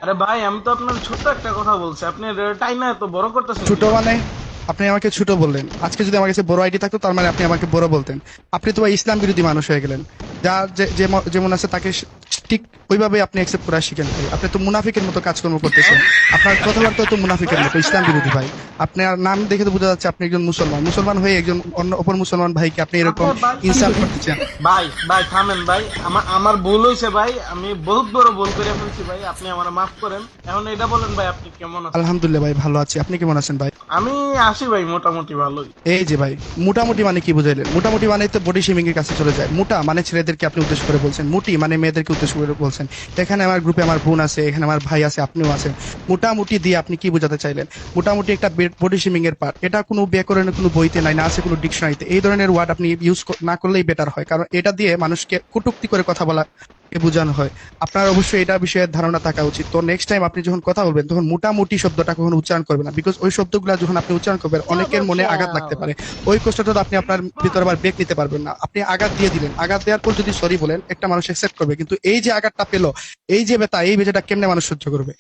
আরে ভাই, আমি তো আপনার ছোট্ট একটা কথা বলছি, আপনি টাইম না এত বড় করতেছেন ছোট কি? মানে? আপনি আমাকে ছোট বললেন। আজকে যদি আমার কাছে বড় আইডি থাকতো তার মানে আপনি আমাকে বড় বলতেন। আপনি তো ভাই ইসলাম বিরোধী মানুষ হয়ে গেলেন। যা যেমন আছে তাকে ঠিক ওইভাবে আপনি অ্যাকসেপ্ট করা শিখেন ভাই। আপনি তো মুনাফিকের মতো কাজকর্ম করতেছেন। আপনার কথাবার্তা তো মুনাফিকের মতো, ইসলাম বিরোধী ভাই। আপনার নাম দেখে তো বোঝা যাচ্ছে আপনি একজন মুসলমান। মুসলমান হয়ে একজন অন্য অপর মুসলমান ভাইকে আপনি এরকম আচ্ছা ভাই, ইনসাল্ট করতেছেন। ভাই ভাই থামেন ভাই, আমার আমার ভুল হয়েছে ভাই, আমি বহুত বড় ভুল করে ফেলছি ভাই, আপনি আমার মাফ করেন। এখন এটা বলেন ভাই, আপনি কেমন আছেন? আলহামদুলিল্লাহ ভাই, ভালো আছি। আপনি কেমন আছেন ভাই? আমি আছি ভাই, মোটামুটি ভালোই। এই যে ভাই, মোটামুটি মানে কি বুঝাইলেন? মোটামুটি মানে তো বডি শেমিং এর কাছে চলে যায়। মোটা মানে ছেলেদেরকে আপনি উদ্দেশ্য করে বলছেন, মুটি মানে মেয়েদেরকে উদ্দেশ্য করে বলছেন। এখানে আমার গ্রুপে আমার বোন আছে, এখানে আমার ভাই আছে, আপনিও আছেন। মোটামুটি দিয়ে আপনি কি বোঝাতে চাইলেন? মোটামুটি একটা বডি শেমিং এর পার্ট। এটা কোনো ব্যাকরণের কোনো বইতে নাই, না আছে কোনো ডিকশনারিতে। এই ধরনের ওয়ার্ড আপনি ইউজ না করলেই বেটার হয়, কারণ এটা দিয়ে মানুষকে কটূক্তি করে কথা বলা বোঝানো হয়। আপনার অবশ্যই এটা বিষয়ে ধারণা থাকা উচিত। তো নেক্সট টাইম আপনি যখন কথা বলবেন তখন মোটামুটি শব্দটা কখনো উচ্চারণ করবেন না, বিকজ ওই শব্দগুলো যখন আপনি উচ্চারণ করবেন অনেকের Double মনে আঘাত লাগতে kill. পারে। ওই কষ্টটা তো আপনি আপনার ভিতরে আবার ব্রেক নিতে পারবেন না। আপনি আঘাত দিয়ে দিলেন, আঘাত দেওয়ার পর যদি সরি বলেন একটা মানুষ অ্যাকসেপ্ট করবে, কিন্তু এই যে আঘাতটা পেলো, এই যে ব্যথা, এই বেজাটা কেমনে মানুষ সহ্য করবে?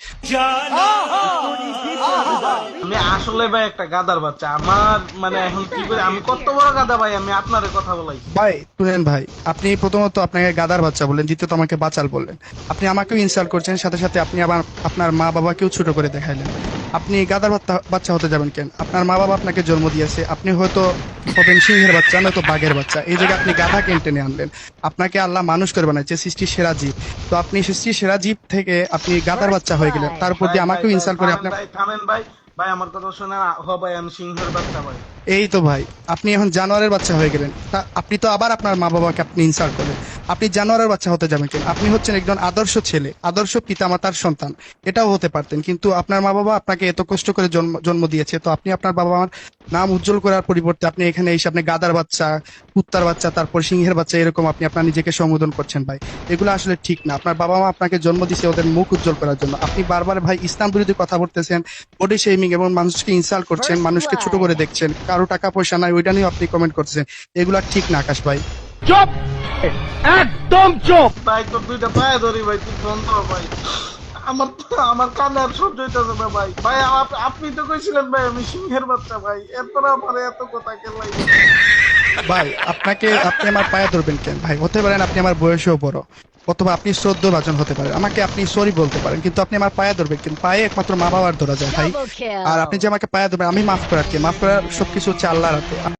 আমি আসলে ভাই একটা গাদার বাচ্চা, আমার মানে এখন কি করে, আমি কত বড় গাদা ভাই, আমি আপনার কথা বলাইছি। ভাই শুনেন ভাই, আপনি প্রথমত আপনাকে গাদার বাচ্চা বললেন, দ্বিতীয়ত আমাকে বাচাল বললেন। আপনি আমাকেও ইনসাল্ট করছেন, সাথে সাথে আপনি আবার আপনার মা বাবাকেও ছোট করে দেখাইলেন। আপনি গাদার বাচ্চা হতে যাবেন কেন? আপনার মা বাবা আপনাকে জন্ম দিয়েছে, আপনি হয়তো হবেন সিংহের বাচ্চা, নয়তো বাঘের বাচ্চা। এই জায়গায় আপনি গাধা কেন টেনে আনলেন? আপনাকে আল্লাহ মানুষ করে বানাইছে, সৃষ্টির সেরা জীব। তো আপনি সৃষ্টির সেরা জীব থেকে আপনি গাদার First বাচ্চা হয়ে গেলেন, তার উপর ভাই দিয়ে ভাই আমাকেও ভাই ইনসাল্ট করে থামেন আপনার। ভাই, থামেন ভাই, ভাই আমার কথা শোনা হ ভাই, আমি সিংহের বাচ্চা ভাই। এই তো ভাই, আপনি এখন জানোয়ারের বাচ্চা হয়ে গেলেন। আপনি তো আবার আপনার মা বাবাকে আপনি ইনসাল্ট করলেন। আপনি জানোয়ারের বাচ্চা হতে যাবেন কেন? আপনি হচ্ছেন একজন আদর্শ ছেলে, আদর্শ পিতামাতার সন্তান। এটাও হতে পারতেন, কিন্তু আপনার মা বাবা আপনাকে এত কষ্ট করে জন্ম জন্ম দিয়েছে, তো আপনি আপনার বাবা মার নাম উজ্জ্বল করার পরিবর্তে আপনি এখানে এসে আপনি গাদার বাচ্চা, কুত্তার বাচ্চা, তারপর সিংহের বাচ্চা এরকম আপনি আপনার নিজেকে সম্বোধন করছেন ভাই। এগুলো আসলে ঠিক না। আপনার বাবা মা আপনাকে জন্ম দিয়েছে ওদের মুখ উজ্জ্বল করার জন্য। আপনি বারবার ভাই ইসলাম বিরোধী কথা বলতেছেন, বডি শেমিং এবং মানুষকে ইনসাল্ট করছেন, First মানুষকে ছোট blood. করে দেখছেন, কারো টাকা পয়সা নাই ওইটা নিয়ে আপনি কমেন্ট করতেছেন। এগুলা ঠিক না আকাশ ভাই। চুপ, একদম চুপ। ভাই তোর দুইটা পায়ে ধরি ভাই, তুই বন্ধ হ ভাই। আমার কানে আর সহ্য হইতেছে না ভাই। ভাই আপনি তো কইছিলেন ভাই আমি সিংহের বাচ্চা ভাই, এরপর আমার এত কথা কেন লাগে? ভাই আপনি আমার পায়ে ধরবেন কেন ভাই? হতে পারেন আপনি আমার বয়সেও বড়, অথবা আপনি শ্রদ্ধভাজন হতে পারেন, আমাকে আপনি সরি বলতে পারেন, কিন্তু আপনি আমার পায়ে ধরবেন কেন? পায়ে একমাত্র মা বাবার ধরা যায় ভাই। Double আর আপনি kill. যে আমাকে পায়ে ধরবেন, আমি মাফ করার কে? মাফ করার সবকিছু হচ্ছে আল্লাহর হাতে।